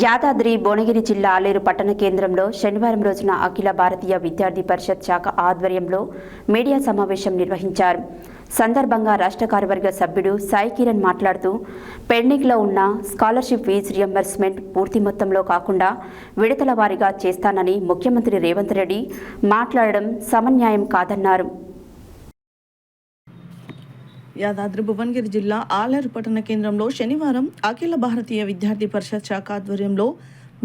యాదాద్రి భువనగిరి జిల్లా ఆలేరు పట్టణ కేంద్రంలో శనివారం రోజున అఖిల భారతీయ విద్యార్థి పరిషత్ శాఖ ఆధ్వర్యంలో మీడియా సమావేశం నిర్వహించారు. సందర్భంగా రాష్ట్ర కార్యవర్గ సభ్యుడు సాయి కిరణ్ మాట్లాడుతూ పెండింగ్లో ఉన్న స్కాలర్షిప్ ఫీజు రియంబర్స్మెంట్ పూర్తి మొత్తంలో కాకుండా విడతల వారీగా చేస్తానని ముఖ్యమంత్రి రేవంత్ రెడ్డి మాట్లాడడం సమన్యాయం కాదన్నారు. యాదాద్రి భువనగిరి జిల్లా ఆలేరు పట్టణ కేంద్రంలో శనివారం అఖిల భారతీయ విద్యార్థి పరిషత్ శాఖ ఆధ్వర్యంలో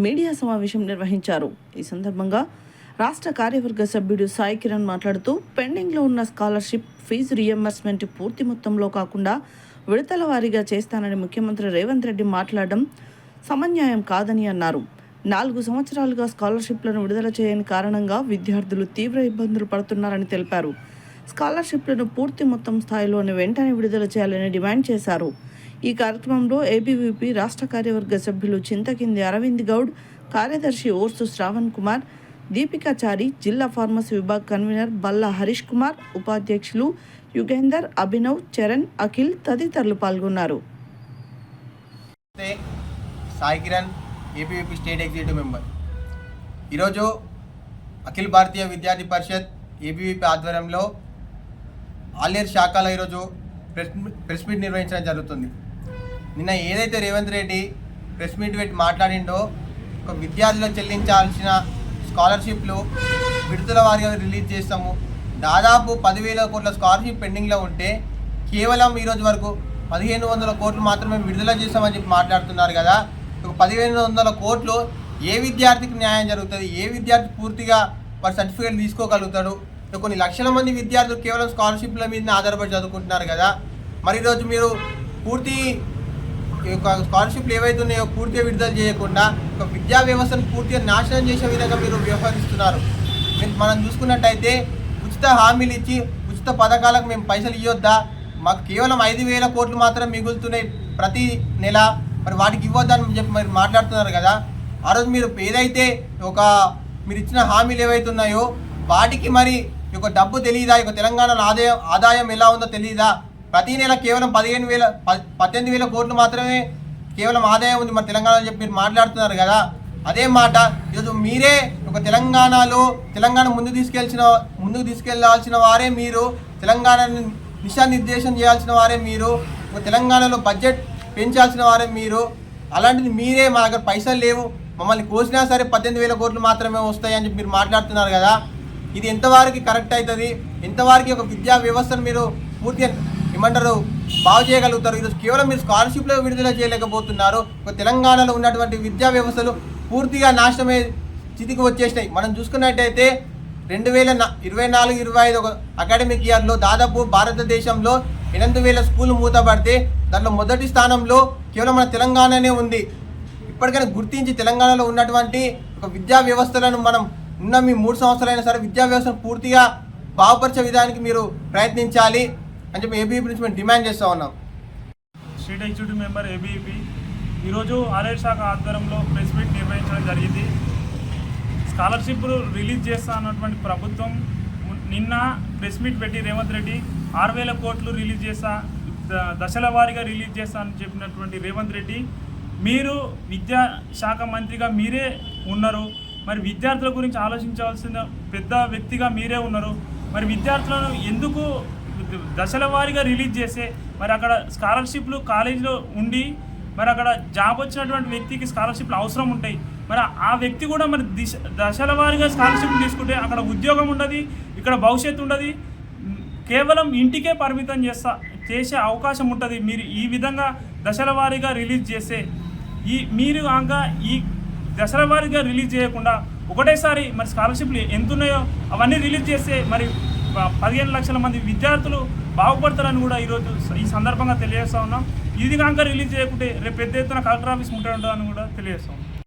మీడియా సమావేశం నిర్వహించారు. ఈ సందర్భంగా రాష్ట్ర కార్యవర్గ సభ్యుడు సాయి కిరణ్ మాట్లాడుతూ పెండింగ్లో ఉన్న స్కాలర్షిప్ ఫీజు రియంబర్స్మెంట్ పూర్తి మొత్తంలో కాకుండా విడతల వారీగా చేస్తానని ముఖ్యమంత్రి రేవంత్ రెడ్డి మాట్లాడడం సమన్యాయం కాదని అన్నారు. 4 సంవత్సరాలుగా స్కాలర్షిప్లను విడుదల చేయని కారణంగా విద్యార్థులు తీవ్ర ఇబ్బందులు పడుతున్నారని తెలిపారు. స్కాలర్షిప్లను పూర్తి మొత్తం స్థాయిలోనే వెంటనే విడుదల చేయాలని డిమాండ్ చేశారు. ఈ కార్యక్రమంలో ఏబీవీపీ రాష్ట్ర కార్యవర్గ సభ్యులు చింతకింది అరవింద్ గౌడ్, కార్యదర్శి ఓర్సు శ్రావణ్ కుమార్, దీపికాచారి, జిల్లా ఫార్మసీ విభాగ్ కన్వీనర్ బల్లా హరీష్ కుమార్, ఉపాధ్యక్షులు యుగేందర్, అభినవ్, చరణ్, అఖిల్ తదితరులు పాల్గొన్నారు. Sai Kiran, ABVP state executive member. ఈరోజు అఖిల భారతీయ విద్యార్థి పరిషత్ ఏబీవీపీ ఆధ్వర్యంలో ఆలేరు శాఖలో ఈరోజు ప్రెస్ మీట్ నిర్వహించడం జరుగుతుంది. నిన్న ఏదైతే రేవంత్ రెడ్డి ప్రెస్ మీట్ పెట్టి మాట్లాడిండో ఒక విద్యార్థులకు చెల్లించాల్సిన స్కాలర్షిప్లు విడుదల వారీగా రిలీజ్ చేస్తాము, దాదాపు 10,000 కోట్ల స్కాలర్షిప్ పెండింగ్లో ఉంటే కేవలం ఈరోజు వరకు 1,500 కోట్లు మాత్రమే విడుదల చేస్తామని చెప్పి మాట్లాడుతున్నారు కదా. ఒక 1,500 కోట్లు ఏ విద్యార్థికి న్యాయం జరుగుతుంది? ఏ విద్యార్థి పూర్తిగా వారి సర్టిఫికేట్ తీసుకోగలుగుతాడు? కొన్ని లక్షల మంది విద్యార్థులు కేవలం స్కాలర్షిప్ల మీద ఆధారపడి చదువుకుంటున్నారు కదా. మరి ఈరోజు మీరు పూర్తి స్కాలర్షిప్లు ఏవైతే ఉన్నాయో పూర్తిగా విడుదల చేయకుండా ఒక విద్యా వ్యవస్థను పూర్తిగా నాశనం చేసే విధంగా మీరు వ్యవహరిస్తున్నారు. మనం చూసుకున్నట్టయితే ఉచిత హామీలు ఇచ్చి ఉచిత పథకాలకు మేము పైసలు ఇవ్వద్దా? మాకు కేవలం 5,000 కోట్లు మాత్రం మిగులుతున్నాయి ప్రతి నెల, మరి వాటికి ఇవ్వద్దని చెప్పి మరి మాట్లాడుతున్నారు కదా. ఆ రోజు మీరు ఏదైతే మీరు ఇచ్చిన హామీలు ఏవైతే ఉన్నాయో వాటికి మరి ఒక డబ్బు తెలియదా? ఇక తెలంగాణలో ఆదాయం ఎలా ఉందో తెలియదా? ప్రతి నెల కేవలం 18,000 కోట్లు మాత్రమే కేవలం ఆదాయం ఉంది మరి తెలంగాణలో చెప్పి మీరు మాట్లాడుతున్నారు కదా. అదే మాట ఈరోజు మీరే ఒక తెలంగాణ ముందుకు తీసుకెళ్లాల్సిన వారే మీరు, తెలంగాణను దిశానిర్దేశం చేయాల్సిన వారే మీరు, తెలంగాణలో బడ్జెట్ పెంచాల్సిన వారే మీరు. అలాంటిది మీరే మా దగ్గర పైసలు లేవు, మమ్మల్ని కోసినా సరే 18,000 కోట్లు మాత్రమే వస్తాయని చెప్పి మీరు మాట్లాడుతున్నారు కదా. ఇది ఎంతవరకు కరెక్ట్ అవుతుంది? ఎంతవరకు ఒక విద్యా వ్యవస్థను మీరు పూర్తిగా బాగు చేయగలుగుతారు? ఈరోజు కేవలం మీరు స్కాలర్షిప్లో విడుదల చేయలేకపోతున్నారు. ఒక తెలంగాణలో ఉన్నటువంటి విద్యా వ్యవస్థలు పూర్తిగా నాశనమే స్థితికి వచ్చేసినాయి. మనం చూసుకున్నట్టయితే 2024-25 అకాడమిక్ ఇయర్లో దాదాపు భారతదేశంలో 8,000 స్కూళ్ళు మూతపడితే దాంట్లో మొదటి స్థానంలో కేవలం మన తెలంగాణనే ఉంది. ఇప్పటికైనా గుర్తించి తెలంగాణలో ఉన్నటువంటి ఒక విద్యా వ్యవస్థలను మనం మీ 3 సంవత్సరాలైనా సరే విద్యా వ్యవస్థను పూర్తిగా బాగుపరిచే విధానికి మీరు ప్రయత్నించాలి అని చెప్పి ఏబీవీపీ నుంచి మేము డిమాండ్ చేస్తూ ఉన్నాం. స్టేట్ ఎగ్జిక్యూటివ్ మెంబర్ ఏబీవీపీ ఈరోజు ఆలేరు శాఖ ఆధ్వర్యంలో ప్రెస్ మీట్ నిర్వహించడం జరిగింది. స్కాలర్షిప్లు రిలీజ్ చేస్తా అన్నటువంటి ప్రభుత్వం నిన్న ప్రెస్ మీట్ పెట్టి రేవంత్ రెడ్డి 6,000 కోట్లు రిలీజ్ చేస్తా, దశల వారీగా రిలీజ్ చేస్తా అని చెప్పినటువంటి రేవంత్ రెడ్డి, మీరు విద్యాశాఖ మంత్రిగా మీరే ఉన్నారు, మరి విద్యార్థుల గురించి ఆలోచించాల్సిన పెద్ద వ్యక్తిగా మీరే ఉన్నారు. మరి విద్యార్థులను ఎందుకు దశల వారీగా రిలీజ్ చేస్తే మరి అక్కడ స్కాలర్షిప్లు కాలేజీలో ఉండి మరి అక్కడ జాబ్ వచ్చినటువంటి వ్యక్తికి స్కాలర్షిప్లు అవసరం ఉంటాయి. మరి ఆ వ్యక్తి కూడా మరి దశల వారీగా స్కాలర్షిప్ తీసుకుంటే అక్కడ ఉద్యోగం ఉండదు, ఇక్కడ భవిష్యత్తు ఉండదు, కేవలం ఇంటికే పరిమితం చేసే అవకాశం ఉంటుంది. మీరు ఈ విధంగా దశల వారీగా రిలీజ్ చేస్తే మీరు ఇంకా ఈ దశల వారీగా రిలీజ్ చేయకుండా ఒకటేసారి మరి స్కాలర్షిప్లు ఎంత ఉన్నాయో అవన్నీ రిలీజ్ చేస్తే మరి 15 లక్షల మంది విద్యార్థులు బాగుపడతారని కూడా ఈరోజు ఈ సందర్భంగా తెలియజేస్తూ ఉన్నాం. ఇది కనుక రిలీజ్ చేయకుంటే రేపు పెద్ద ఎత్తున కలెక్టర్ ఆఫీస్ ఉంటుందని కూడా తెలియజేస్తాం.